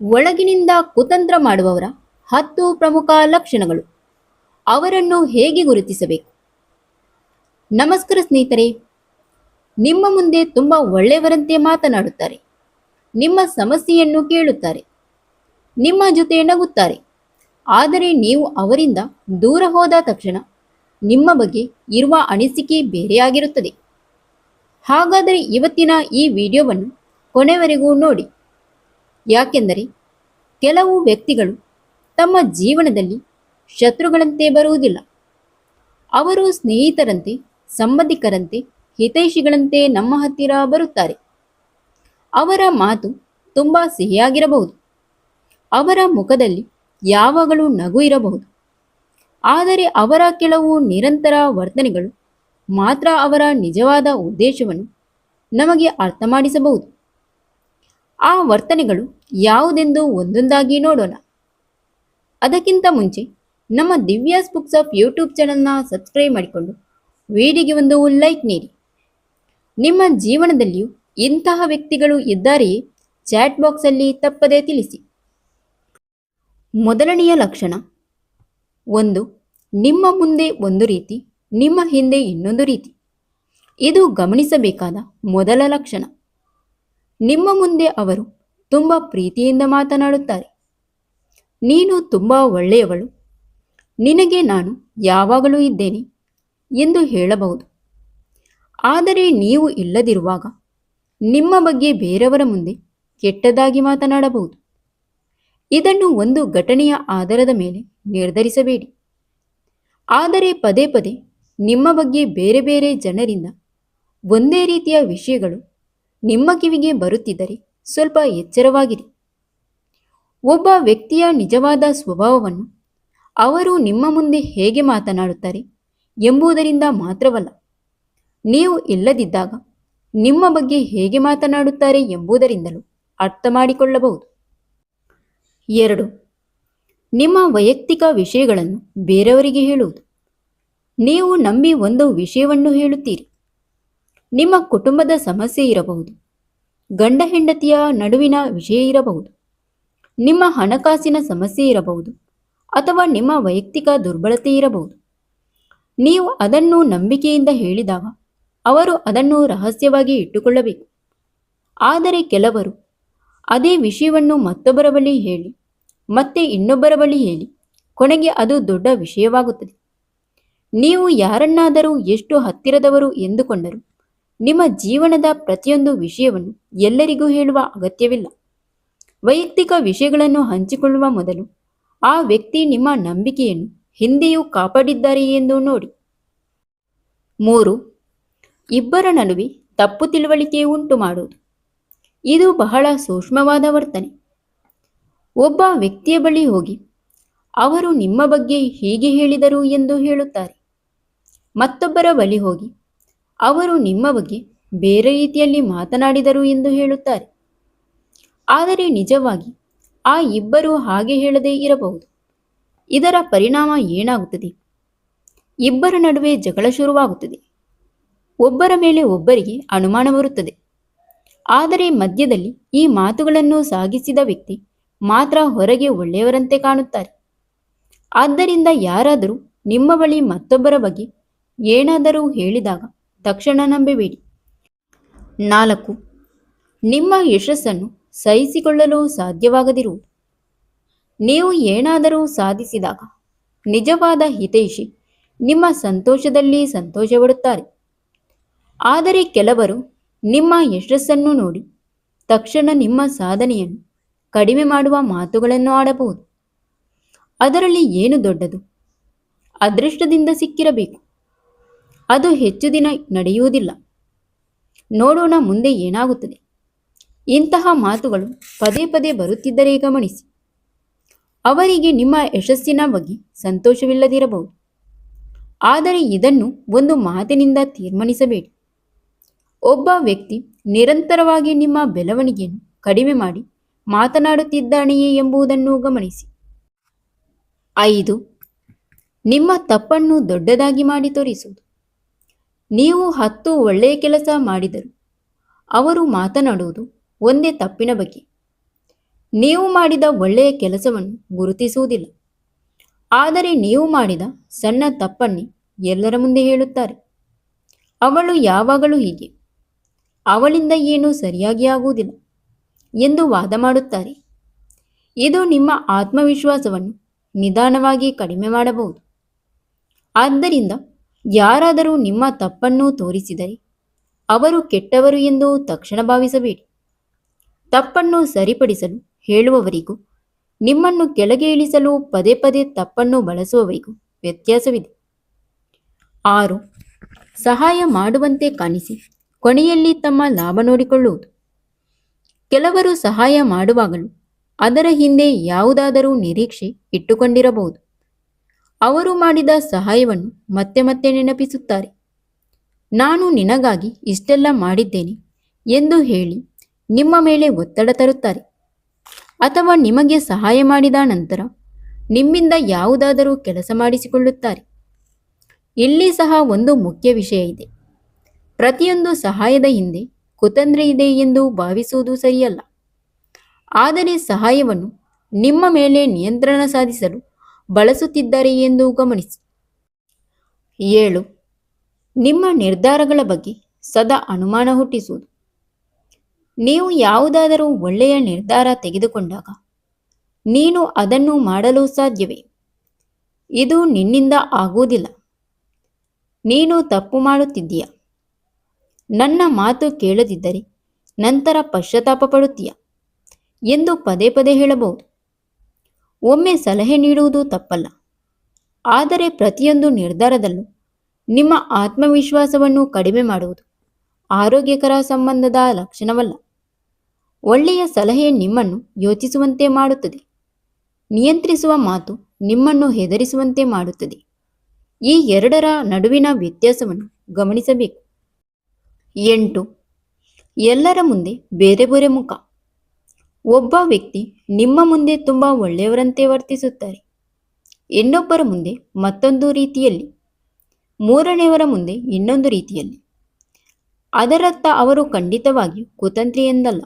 ಒಳಗಿನಿಂದ ಕುತಂತ್ರ ಮಾಡುವವರ 10 ಪ್ರಮುಖ ಲಕ್ಷಣಗಳು. ಅವರನ್ನು ಹೇಗೆ ಗುರುತಿಸಬೇಕು? ನಮಸ್ಕಾರ ಸ್ನೇಹಿತರೆ, ನಿಮ್ಮ ಮುಂದೆ ತುಂಬ ಒಳ್ಳೆಯವರಂತೆ ಮಾತನಾಡುತ್ತಾರೆ. ನಿಮ್ಮ ಸಮಸ್ಯೆಯನ್ನು ಕೇಳುತ್ತಾರೆ. ನಿಮ್ಮ ಜೊತೆ ನಗುತ್ತಾರೆ. ಆದರೆ ನೀವು ಅವರಿಂದ ದೂರ ಹೋದ ತಕ್ಷಣ ನಿಮ್ಮ ಬಗ್ಗೆ ಇರುವ ಅನಿಸಿಕೆ ಬೇರೆಯಾಗಿರುತ್ತದೆ. ಹಾಗಾದರೆ ಇವತ್ತಿನ ಈ ವಿಡಿಯೋವನ್ನು ಕೊನೆವರೆಗೂ ನೋಡಿ. ಯಾಕೆಂದರೆ ಕೆಲವು ವ್ಯಕ್ತಿಗಳು ತಮ್ಮ ಜೀವನದಲ್ಲಿ ಶತ್ರುಗಳಂತೆ ಬರುವುದಿಲ್ಲ. ಅವರು ಸ್ನೇಹಿತರಂತೆ, ಸಂಬಂಧಿಕರಂತೆ, ಹಿತೈಷಿಗಳಂತೆ ನಮ್ಮ ಹತ್ತಿರ ಬರುತ್ತಾರೆ. ಅವರ ಮಾತು ತುಂಬ ಸಿಹಿಯಾಗಿರಬಹುದು. ಅವರ ಮುಖದಲ್ಲಿ ಯಾವಾಗಲೂ ನಗು ಇರಬಹುದು. ಆದರೆ ಅವರ ಕೆಲವು ನಿರಂತರ ವರ್ತನೆಗಳು ಮಾತ್ರ ಅವರ ನಿಜವಾದ ಉದ್ದೇಶವನ್ನು ನಮಗೆ ಅರ್ಥ ಮಾಡಿಸಬಹುದು. ಆ ವರ್ತನೆಗಳು ಯಾವುದೆಂದು ಒಂದೊಂದಾಗಿ ನೋಡೋಣ. ಅದಕ್ಕಿಂತ ಮುಂಚೆ ನಮ್ಮ ದಿವ್ಯಾಸ್ ಬುಕ್ಸ್ ಆಫ್ ಯೂಟ್ಯೂಬ್ ಚಾನಲ್ನ ಸಬ್ಸ್ಕ್ರೈಬ್ ಮಾಡಿಕೊಂಡು ವಿಡಿಯೋಗೆ ಒಂದು ಲೈಕ್ ನೀಡಿ. ನಿಮ್ಮ ಜೀವನದಲ್ಲಿಯೂ ಇಂತಹ ವ್ಯಕ್ತಿಗಳು ಇದ್ದಾರೆಯೇ? ಚಾಟ್ ಬಾಕ್ಸಲ್ಲಿ ತಪ್ಪದೇ ತಿಳಿಸಿ. ಮೊದಲನೆಯ ಲಕ್ಷಣ, 1. ನಿಮ್ಮ ಮುಂದೆ ಒಂದು ರೀತಿ, ನಿಮ್ಮ ಹಿಂದೆ ಇನ್ನೊಂದು ರೀತಿ. ಇದು ಗಮನಿಸಬೇಕಾದ ಮೊದಲ ಲಕ್ಷಣ. ನಿಮ್ಮ ಮುಂದೆ ಅವರು ತುಂಬ ಪ್ರೀತಿಯಿಂದ ಮಾತನಾಡುತ್ತಾರೆ. ನೀನು ತುಂಬ ಒಳ್ಳೆಯವಳು, ನಿನಗೆ ನಾನು ಯಾವಾಗಲೂ ಇದ್ದೇನೆ ಎಂದು ಹೇಳಬಹುದು. ಆದರೆ ನೀವು ಇಲ್ಲದಿರುವಾಗ ನಿಮ್ಮ ಬಗ್ಗೆ ಬೇರೆಯವರ ಮುಂದೆ ಕೆಟ್ಟದಾಗಿ ಮಾತನಾಡಬಹುದು. ಇದನ್ನು ಒಂದು ಘಟನೆಯ ಆಧಾರದ ಮೇಲೆ ನಿರ್ಧರಿಸಬೇಡಿ. ಆದರೆ ಪದೇ ಪದೇ ನಿಮ್ಮ ಬಗ್ಗೆ ಬೇರೆ ಬೇರೆ ಜನರಿಂದ ಒಂದೇ ರೀತಿಯ ವಿಷಯಗಳು ನಿಮ್ಮ ಕಿವಿಗೆ ಬರುತ್ತಿದ್ದರೆ ಸ್ವಲ್ಪ ಎಚ್ಚರವಾಗಿರಿ. ಒಬ್ಬ ವ್ಯಕ್ತಿಯ ನಿಜವಾದ ಸ್ವಭಾವವನ್ನು ಅವರು ನಿಮ್ಮ ಮುಂದೆ ಹೇಗೆ ಮಾತನಾಡುತ್ತಾರೆ ಎಂಬುದರಿಂದ ಮಾತ್ರವಲ್ಲ, ನೀವು ಇಲ್ಲದಿದ್ದಾಗ ನಿಮ್ಮ ಬಗ್ಗೆ ಹೇಗೆ ಮಾತನಾಡುತ್ತಾರೆ ಎಂಬುದರಿಂದಲೂ ಅರ್ಥ ಮಾಡಿಕೊಳ್ಳಬಹುದು. 2. ನಿಮ್ಮ ವೈಯಕ್ತಿಕ ವಿಷಯಗಳನ್ನು ಬೇರೆಯವರಿಗೆ ಹೇಳುವುದು. ನೀವು ನಂಬಿ ಒಂದು ವಿಷಯವನ್ನು ಹೇಳುತ್ತೀರಿ. ನಿಮ್ಮ ಕುಟುಂಬದ ಸಮಸ್ಯೆ ಇರಬಹುದು, ಗಂಡ ಹೆಂಡತಿಯ ನಡುವಿನ ವಿಷಯ ಇರಬಹುದು, ನಿಮ್ಮ ಹಣಕಾಸಿನ ಸಮಸ್ಯೆ ಇರಬಹುದು, ಅಥವಾ ನಿಮ್ಮ ವೈಯಕ್ತಿಕ ದುರ್ಬಲತೆ ಇರಬಹುದು. ನೀವು ಅದನ್ನು ನಂಬಿಕೆಯಿಂದ ಹೇಳಿದಾಗ ಅವರು ಅದನ್ನು ರಹಸ್ಯವಾಗಿ ಇಟ್ಟುಕೊಳ್ಳಬೇಕು. ಆದರೆ ಕೆಲವರು ಅದೇ ವಿಷಯವನ್ನು ಮತ್ತೊಬ್ಬರ ಬಳಿ ಹೇಳಿ, ಮತ್ತೆ ಇನ್ನೊಬ್ಬರ ಬಳಿ ಹೇಳಿ, ಕೊನೆಗೆ ಅದು ದೊಡ್ಡ ವಿಷಯವಾಗುತ್ತದೆ. ನೀವು ಯಾರನ್ನಾದರೂ ಎಷ್ಟು ಹತ್ತಿರದವರು ಎಂದುಕೊಂಡರೂ ನಿಮ್ಮ ಜೀವನದ ಪ್ರತಿಯೊಂದು ವಿಷಯವನ್ನು ಎಲ್ಲರಿಗೂ ಹೇಳುವ ಅಗತ್ಯವಿಲ್ಲ. ವೈಯಕ್ತಿಕ ವಿಷಯಗಳನ್ನು ಹಂಚಿಕೊಳ್ಳುವ ಮೊದಲು ಆ ವ್ಯಕ್ತಿ ನಿಮ್ಮ ನಂಬಿಕೆಯನ್ನು ಹಿಂದೆಯೂ ಕಾಪಾಡಿದ್ದಾರೆ ಎಂದು ನೋಡಿ. 3. ಇಬ್ಬರ ನಡುವೆ ತಪ್ಪು ತಿಳುವಳಿಕೆ ಉಂಟು ಮಾಡುವುದು. ಇದು ಬಹಳ ಸೂಕ್ಷ್ಮವಾದ ವರ್ತನೆ. ಒಬ್ಬ ವ್ಯಕ್ತಿಯ ಬಳಿ ಹೋಗಿ ಅವರು ನಿಮ್ಮ ಬಗ್ಗೆ ಹೀಗೆ ಹೇಳಿದರು ಎಂದು ಹೇಳುತ್ತಾರೆ. ಮತ್ತೊಬ್ಬರ ಬಳಿ ಹೋಗಿ ಅವರು ನಿಮ್ಮ ಬಗ್ಗೆ ಬೇರೆ ರೀತಿಯಲ್ಲಿ ಮಾತನಾಡಿದರು ಎಂದು ಹೇಳುತ್ತಾರೆ. ಆದರೆ ನಿಜವಾಗಿ ಆ ಇಬ್ಬರು ಹಾಗೆ ಹೇಳದೇ ಇರಬಹುದು. ಇದರ ಪರಿಣಾಮ ಏನಾಗುತ್ತದೆ? ಇಬ್ಬರ ನಡುವೆ ಜಗಳ ಶುರುವಾಗುತ್ತದೆ. ಒಬ್ಬರ ಮೇಲೆ ಒಬ್ಬರಿಗೆ ಅನುಮಾನ ಬರುತ್ತದೆ. ಆದರೆ ಮಧ್ಯದಲ್ಲಿ ಈ ಮಾತುಗಳನ್ನು ಸಾಗಿಸಿದ ವ್ಯಕ್ತಿ ಮಾತ್ರ ಹೊರಗೆ ಒಳ್ಳೆಯವರಂತೆ ಕಾಣುತ್ತಾರೆ. ಆದ್ದರಿಂದ ಯಾರಾದರೂ ನಿಮ್ಮ ಬಳಿ ಮತ್ತೊಬ್ಬರ ಬಗ್ಗೆ ಏನಾದರೂ ಹೇಳಿದಾಗ ತಕ್ಷಣ ನಂಬಬೇಡಿ. 4. ನಿಮ್ಮ ಯಶಸ್ಸನ್ನು ಸಹಿಸಿಕೊಳ್ಳಲು ಸಾಧ್ಯವಾಗದಿರುವುದು. ನೀವು ಏನಾದರೂ ಸಾಧಿಸಿದಾಗ ನಿಜವಾದ ಹಿತೈಷಿ ನಿಮ್ಮ ಸಂತೋಷದಲ್ಲಿ ಸಂತೋಷಪಡುತ್ತಾರೆ. ಆದರೆ ಕೆಲವರು ನಿಮ್ಮ ಯಶಸ್ಸನ್ನು ನೋಡಿ ತಕ್ಷಣ ನಿಮ್ಮ ಸಾಧನೆಯನ್ನು ಕಡಿಮೆ ಮಾಡುವ ಮಾತುಗಳನ್ನು ಆಡಬಹುದು. ಅದರಲ್ಲಿ ಏನು ದೊಡ್ಡದು? ಅದೃಷ್ಟದಿಂದ ಸಿಕ್ಕಿರಬೇಕು. ಅದು ಹೆಚ್ಚು ದಿನ ನಡೆಯುವುದಿಲ್ಲ. ನೋಡೋಣ ಮುಂದೆ ಏನಾಗುತ್ತದೆ. ಇಂತಹ ಮಾತುಗಳು ಪದೇ ಪದೇ ಬರುತ್ತಿದ್ದರೆ ಗಮನಿಸಿ. ಅವರಿಗೆ ನಿಮ್ಮ ಯಶಸ್ಸಿನ ಬಗ್ಗೆ ಸಂತೋಷವಿಲ್ಲದಿರಬಹುದು. ಆದರೆ ಇದನ್ನು ಒಂದು ಮಾತಿನಿಂದ ತೀರ್ಮಾನಿಸಬೇಡಿ. ಒಬ್ಬ ವ್ಯಕ್ತಿ ನಿರಂತರವಾಗಿ ನಿಮ್ಮ ಬೆಳವಣಿಗೆಯನ್ನು ಕಡಿಮೆ ಮಾಡಿ ಮಾತನಾಡುತ್ತಿದ್ದಾನೆಯೇ ಎಂಬುದನ್ನು ಗಮನಿಸಿ. 5. ನಿಮ್ಮ ತಪ್ಪನ್ನು ದೊಡ್ಡದಾಗಿ ಮಾಡಿ ತೋರಿಸುವುದು. ನೀವು 10 ಒಳ್ಳೆಯ ಕೆಲಸ ಮಾಡಿದರೂ ಅವರು ಮಾತನಾಡುವುದು ಒಂದೇ ತಪ್ಪಿನ ಬಗ್ಗೆ. ನೀವು ಮಾಡಿದ ಒಳ್ಳೆಯ ಕೆಲಸವನ್ನು ಗುರುತಿಸುವುದಿಲ್ಲ. ಆದರೆ ನೀವು ಮಾಡಿದ ಸಣ್ಣ ತಪ್ಪನ್ನೇ ಎಲ್ಲರ ಮುಂದೆ ಹೇಳುತ್ತಾರೆ. ಅವಳು ಯಾವಾಗಲೂ ಹೀಗೆ, ಅವಳಿಂದ ಏನೂ ಸರಿಯಾಗಿ ಆಗುವುದಿಲ್ಲ ಎಂದು ವಾದ ಮಾಡುತ್ತಾರೆ. ಇದು ನಿಮ್ಮ ಆತ್ಮವಿಶ್ವಾಸವನ್ನು ನಿಧಾನವಾಗಿ ಕಡಿಮೆ ಮಾಡಬಹುದು. ಆದ್ದರಿಂದ ಯಾರಾದರೂ ನಿಮ್ಮ ತಪ್ಪನ್ನು ತೋರಿಸಿದರೆ ಅವರು ಕೆಟ್ಟವರು ಎಂದು ತಕ್ಷಣ ಭಾವಿಸಬೇಡಿ. ತಪ್ಪನ್ನು ಸರಿಪಡಿಸಲು ಹೇಳುವವರಿಗೂ ನಿಮ್ಮನ್ನು ಕೆಳಗೆ ಇಳಿಸಲು ಪದೇ ಪದೇ ತಪ್ಪನ್ನು ಬಳಸುವವರಿಗೂ ವ್ಯತ್ಯಾಸವಿದೆ. 6. ಸಹಾಯ ಮಾಡುವಂತೆ ಕಾಣಿಸಿ ಕೊನೆಯಲ್ಲಿ ತಮ್ಮ ಲಾಭ ನೋಡಿಕೊಳ್ಳುವುದು. ಕೆಲವರು ಸಹಾಯ ಮಾಡುವಾಗಲೂ ಅದರ ಹಿಂದೆ ಯಾವುದಾದರೂ ನಿರೀಕ್ಷೆ ಇಟ್ಟುಕೊಂಡಿರಬಹುದು. ಅವರು ಮಾಡಿದ ಸಹಾಯವನ್ನು ಮತ್ತೆ ಮತ್ತೆ ನೆನಪಿಸುತ್ತಾರೆ. ನಾನು ನಿನಗಾಗಿ ಇಷ್ಟೆಲ್ಲ ಮಾಡಿದ್ದೇನೆ ಎಂದು ಹೇಳಿ ನಿಮ್ಮ ಮೇಲೆ ಒತ್ತಡ ತರುತ್ತಾರೆ. ಅಥವಾ ನಿಮಗೆ ಸಹಾಯ ಮಾಡಿದ ನಂತರ ನಿಮ್ಮಿಂದ ಯಾವುದಾದರೂ ಕೆಲಸ ಮಾಡಿಸಿಕೊಳ್ಳುತ್ತಾರೆ. ಇಲ್ಲಿ ಸಹ ಒಂದು ಮುಖ್ಯ ವಿಷಯ ಇದೆ. ಪ್ರತಿಯೊಂದು ಸಹಾಯದ ಹಿಂದೆ ಕುತಂತ್ರ ಇದೆ ಎಂದು ಭಾವಿಸುವುದು ಸರಿಯಲ್ಲ. ಆದರೆ ಸಹಾಯವನ್ನು ನಿಮ್ಮ ಮೇಲೆ ನಿಯಂತ್ರಣ ಸಾಧಿಸಲು ಬಳಸುತ್ತಿದ್ದಾರೆ ಎಂದು ಗಮನಿಸಿ. 7. ನಿಮ್ಮ ನಿರ್ಧಾರಗಳ ಬಗ್ಗೆ ಸದಾ ಅನುಮಾನ ಹುಟ್ಟಿಸುವುದು. ನೀವು ಯಾವುದಾದರೂ ಒಳ್ಳೆಯ ನಿರ್ಧಾರ ತೆಗೆದುಕೊಂಡಾಗ ನೀನು ಅದನ್ನು ಮಾಡಲು ಸಾಧ್ಯವೇ? ಇದು ನಿನ್ನಿಂದ ಆಗುವುದಿಲ್ಲ. ನೀನು ತಪ್ಪು ಮಾಡುತ್ತಿದ್ದೀಯಾ? ನನ್ನ ಮಾತು ಕೇಳದಿದ್ದರೆ ನಂತರ ಪಶ್ಚಾತ್ತಾಪ ಪಡುತ್ತೀಯಾ ಎಂದು ಪದೇ ಪದೇ ಹೇಳಬಹುದು. ಒಮ್ಮೆ ಸಲಹೆ ನೀಡುವುದು ತಪ್ಪಲ್ಲ. ಆದರೆ ಪ್ರತಿಯೊಂದು ನಿರ್ಧಾರದಲ್ಲೂ ನಿಮ್ಮ ಆತ್ಮವಿಶ್ವಾಸವನ್ನು ಕಡಿಮೆ ಮಾಡುವುದು ಆರೋಗ್ಯಕರ ಸಂಬಂಧದ ಲಕ್ಷಣವಲ್ಲ. ಒಳ್ಳೆಯ ಸಲಹೆ ನಿಮ್ಮನ್ನು ಯೋಚಿಸುವಂತೆ ಮಾಡುತ್ತದೆ. ನಿಯಂತ್ರಿಸುವ ಮಾತು ನಿಮ್ಮನ್ನು ಹೆದರಿಸುವಂತೆ ಮಾಡುತ್ತದೆ. ಈ ಎರಡರ ನಡುವಿನ ವ್ಯತ್ಯಾಸವನ್ನು ಗಮನಿಸಬೇಕು. 8. ಎಲ್ಲರ ಮುಂದೆ ಬೇರೆ ಬೇರೆ ಮುಖ. ಒಬ್ಬ ವ್ಯಕ್ತಿ ನಿಮ್ಮ ಮುಂದೆ ತುಂಬ ಒಳ್ಳೆಯವರಂತೆ ವರ್ತಿಸುತ್ತಾರೆ, ಇನ್ನೊಬ್ಬರ ಮುಂದೆ ಮತ್ತೊಂದು ರೀತಿಯಲ್ಲಿ, ಮೂರನೆಯವರ ಮುಂದೆ ಇನ್ನೊಂದು ರೀತಿಯಲ್ಲಿ. ಅದರರ್ಥ ಅವರು ಖಂಡಿತವಾಗಿಯೂ ಕುತಂತ್ರಿ ಎಂದಲ್ಲ.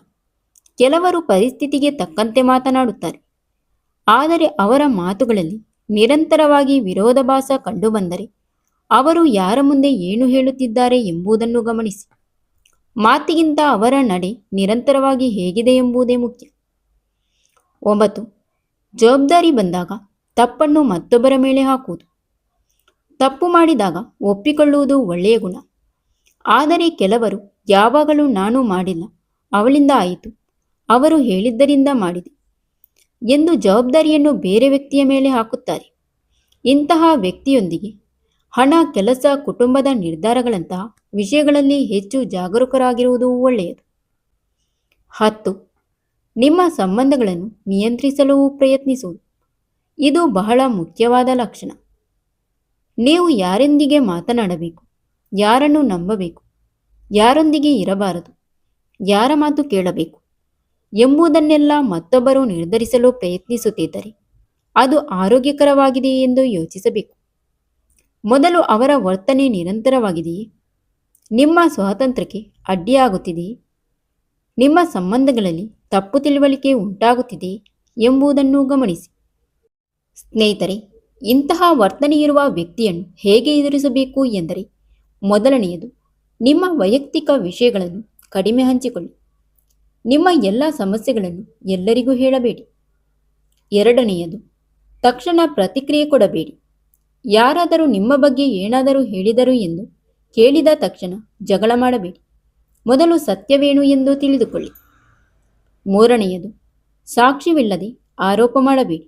ಕೆಲವರು ಪರಿಸ್ಥಿತಿಗೆ ತಕ್ಕಂತೆ ಮಾತನಾಡುತ್ತಾರೆ, ಆದರೆ ಅವರ ಮಾತುಗಳಲ್ಲಿ ನಿರಂತರವಾಗಿ ವಿರೋಧಾಭಾಸ ಕಂಡುಬಂದರೆ ಅವರು ಯಾರ ಮುಂದೆ ಏನು ಹೇಳುತ್ತಿದ್ದಾರೆ ಎಂಬುದನ್ನು ಗಮನಿಸಿ. ಮಾತಿಗಿಂತ ಅವರ ನಡೆ ನಿರಂತರವಾಗಿ ಹೇಗಿದೆ ಎಂಬುದೇ ಮುಖ್ಯ. 9. ಜವಾಬ್ದಾರಿ ಬಂದಾಗ ತಪ್ಪನ್ನು ಮತ್ತೊಬ್ಬರ ಮೇಲೆ ಹಾಕುವುದು. ತಪ್ಪು ಮಾಡಿದಾಗ ಒಪ್ಪಿಕೊಳ್ಳುವುದು ಒಳ್ಳೆಯ ಗುಣ. ಆದರೆ ಕೆಲವರು ಯಾವಾಗಲೂ ನಾನು ಮಾಡಿಲ್ಲ, ಅವಳಿಂದ ಆಯಿತು, ಅವರು ಹೇಳಿದ್ದರಿಂದ ಮಾಡಿದೆ ಎಂದು ಜವಾಬ್ದಾರಿಯನ್ನು ಬೇರೆ ವ್ಯಕ್ತಿಯ ಮೇಲೆ ಹಾಕುತ್ತಾರೆ. ಇಂತಹ ವ್ಯಕ್ತಿಯೊಂದಿಗೆ ಹಣ, ಕೆಲಸ, ಕುಟುಂಬದ ನಿರ್ಧಾರಗಳಂತಹ ವಿಷಯಗಳಲ್ಲಿ ಹೆಚ್ಚು ಜಾಗರೂಕರಾಗಿರುವುದು ಒಳ್ಳೆಯದು. 10. ನಿಮ್ಮ ಸಂಬಂಧಗಳನ್ನು ನಿಯಂತ್ರಿಸಲು ಪ್ರಯತ್ನಿಸುವುದು. ಇದು ಬಹಳ ಮುಖ್ಯವಾದ ಲಕ್ಷಣ. ನೀವು ಯಾರೊಂದಿಗೆ ಮಾತನಾಡಬೇಕು, ಯಾರನ್ನು ನಂಬಬೇಕು, ಯಾರೊಂದಿಗೆ ಇರಬಾರದು, ಯಾರ ಮಾತು ಕೇಳಬೇಕು ಎಂಬುದನ್ನೆಲ್ಲ ಮತ್ತೊಬ್ಬರು ನಿರ್ಧರಿಸಲು ಪ್ರಯತ್ನಿಸುತ್ತಿದ್ದರೆ ಅದು ಆರೋಗ್ಯಕರವಾಗಿದೆಯೇ ಎಂದು ಯೋಚಿಸಬೇಕು. ಮೊದಲು ಅವರ ವರ್ತನೆ ನಿರಂತರವಾಗಿದೆಯೇ? ನಿಮ್ಮ ಸ್ವಾತಂತ್ರ್ಯಕ್ಕೆ ಅಡ್ಡಿಯಾಗುತ್ತಿದೆಯೇ? ನಿಮ್ಮ ಸಂಬಂಧಗಳಲ್ಲಿ ತಪ್ಪು ತಿಳುವಳಿಕೆ ಉಂಟಾಗುತ್ತಿದೆಯೇ ಎಂಬುದನ್ನು ಗಮನಿಸಿ. ಸ್ನೇಹಿತರೆ, ಇಂತಹ ವರ್ತನೆಯಿರುವ ವ್ಯಕ್ತಿಯನ್ನು ಹೇಗೆ ಎದುರಿಸಬೇಕು ಎಂದರೆ, ಮೊದಲನೆಯದು, ನಿಮ್ಮ ವೈಯಕ್ತಿಕ ವಿಷಯಗಳನ್ನು ಕಡಿಮೆ ಹಂಚಿಕೊಳ್ಳಿ. ನಿಮ್ಮ ಎಲ್ಲ ಸಮಸ್ಯೆಗಳನ್ನು ಎಲ್ಲರಿಗೂ ಹೇಳಬೇಡಿ. ಎರಡನೆಯದು, ತಕ್ಷಣ ಪ್ರತಿಕ್ರಿಯೆ ಕೊಡಬೇಡಿ. ಯಾರಾದರೂ ನಿಮ್ಮ ಬಗ್ಗೆ ಏನಾದರೂ ಹೇಳಿದರು ಎಂದು ಕೇಳಿದ ತಕ್ಷಣ ಜಗಳ ಮಾಡಬೇಡಿ. ಮೊದಲು ಸತ್ಯವೇನು ಎಂದು ತಿಳಿದುಕೊಳ್ಳಿ. ಮೂರನೆಯದು, ಸಾಕ್ಷ್ಯವಿಲ್ಲದೆ ಆರೋಪ ಮಾಡಬೇಡಿ.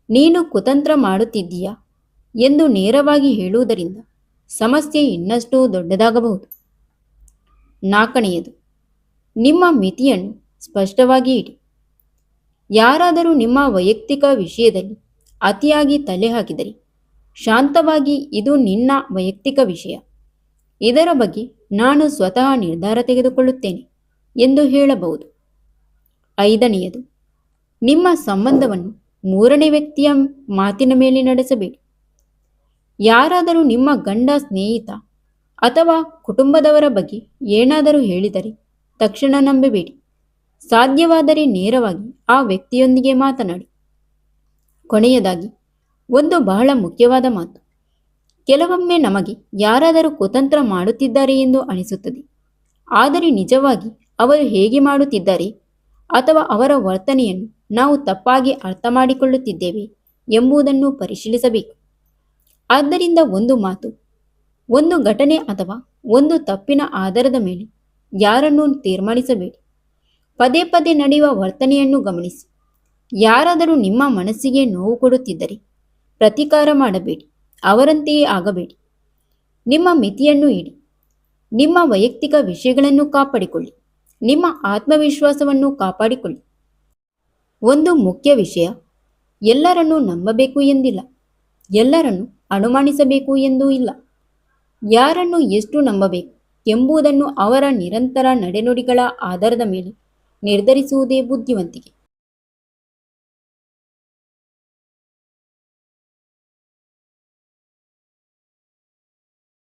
ನೀನು ಕುತಂತ್ರ ಮಾಡುತ್ತಿದ್ದೀಯಾ ಎಂದು ನೇರವಾಗಿ ಹೇಳುವುದರಿಂದ ಸಮಸ್ಯೆ ಇನ್ನಷ್ಟು ದೊಡ್ಡದಾಗಬಹುದು. ನಾಲ್ಕನೆಯದು, ನಿಮ್ಮ ಮಿತಿಯನ್ನು ಸ್ಪಷ್ಟವಾಗಿ ಇಡಿ. ಯಾರಾದರೂ ನಿಮ್ಮ ವೈಯಕ್ತಿಕ ವಿಷಯದಲ್ಲಿ ಅತಿಯಾಗಿ ತಲೆ ಹಾಕಿದರೆ ಶಾಂತವಾಗಿ, ಇದು ನಿನ್ನ ವೈಯಕ್ತಿಕ ವಿಷಯ, ಇದರ ಬಗ್ಗೆ ನಾನು ಸ್ವತಃ ನಿರ್ಧಾರ ತೆಗೆದುಕೊಳ್ಳುತ್ತೇನೆ ಎಂದು ಹೇಳಬಹುದು. ಐದನೆಯದು, ನಿಮ್ಮ ಸಂಬಂಧವನ್ನು ಮೂರನೇ ವ್ಯಕ್ತಿಯ ಮಾತಿನ ಮೇಲೆ ನಡೆಸಬೇಡಿ. ಯಾರಾದರೂ ನಿಮ್ಮ ಗಂಡ, ಸ್ನೇಹಿತ ಅಥವಾ ಕುಟುಂಬದವರ ಬಗ್ಗೆ ಏನಾದರೂ ಹೇಳಿದರೆ ತಕ್ಷಣ ನಂಬಬೇಡಿ. ಸಾಧ್ಯವಾದರೆ ನೇರವಾಗಿ ಆ ವ್ಯಕ್ತಿಯೊಂದಿಗೆ ಮಾತನಾಡಿ. ಕೊನೆಯದಾಗಿ ಒಂದು ಬಹಳ ಮುಖ್ಯವಾದ ಮಾತು. ಕೆಲವೊಮ್ಮೆ ನಮಗೆ ಯಾರಾದರೂ ಕುತಂತ್ರ ಮಾಡುತ್ತಿದ್ದಾರೆ ಎಂದು ಅನಿಸುತ್ತದೆ. ಆದರೆ ನಿಜವಾಗಿ ಅವರು ಹೇಗೆ ಮಾಡುತ್ತಿದ್ದಾರೆ ಅಥವಾ ಅವರ ವರ್ತನೆಯನ್ನು ನಾವು ತಪ್ಪಾಗಿ ಅರ್ಥ ಮಾಡಿಕೊಳ್ಳುತ್ತಿದ್ದೇವೆ ಎಂಬುದನ್ನು ಪರಿಶೀಲಿಸಬೇಕು. ಆದ್ದರಿಂದ ಒಂದು ಮಾತು, ಒಂದು ಘಟನೆ ಅಥವಾ ಒಂದು ತಪ್ಪಿನ ಆಧಾರದ ಮೇಲೆ ಯಾರನ್ನೂ ತೀರ್ಮಾನಿಸಬೇಡಿ. ಪದೇ ಪದೇ ನಡೆಯುವ ವರ್ತನೆಯನ್ನು ಗಮನಿಸಿ. ಯಾರಾದರೂ ನಿಮ್ಮ ಮನಸ್ಸಿಗೆ ನೋವು ಕೊಡುತ್ತಿದ್ದರೆ ಪ್ರತೀಕಾರ ಮಾಡಬೇಡಿ, ಅವರಂತೆಯೇ ಆಗಬೇಡಿ. ನಿಮ್ಮ ಮಿತಿಯನ್ನು ಇಡಿ. ನಿಮ್ಮ ವೈಯಕ್ತಿಕ ವಿಷಯಗಳನ್ನು ಕಾಪಾಡಿಕೊಳ್ಳಿ. ನಿಮ್ಮ ಆತ್ಮವಿಶ್ವಾಸವನ್ನು ಕಾಪಾಡಿಕೊಳ್ಳಿ. ಒಂದು ಮುಖ್ಯ ವಿಷಯ, ಎಲ್ಲರನ್ನೂ ನಂಬಬೇಕು ಎಂದಿಲ್ಲ, ಎಲ್ಲರನ್ನೂ ಅನುಮಾನಿಸಬೇಕು ಎಂದೂ ಇಲ್ಲ. ಯಾರನ್ನು ಎಷ್ಟು ನಂಬಬೇಕು ಎಂಬುದನ್ನು ಅವರ ನಿರಂತರ ನಡೆನುಡಿಗಳ ಆಧಾರದ ಮೇಲೆ ನಿರ್ಧರಿಸುವುದೇ ಬುದ್ಧಿವಂತಿಕೆ.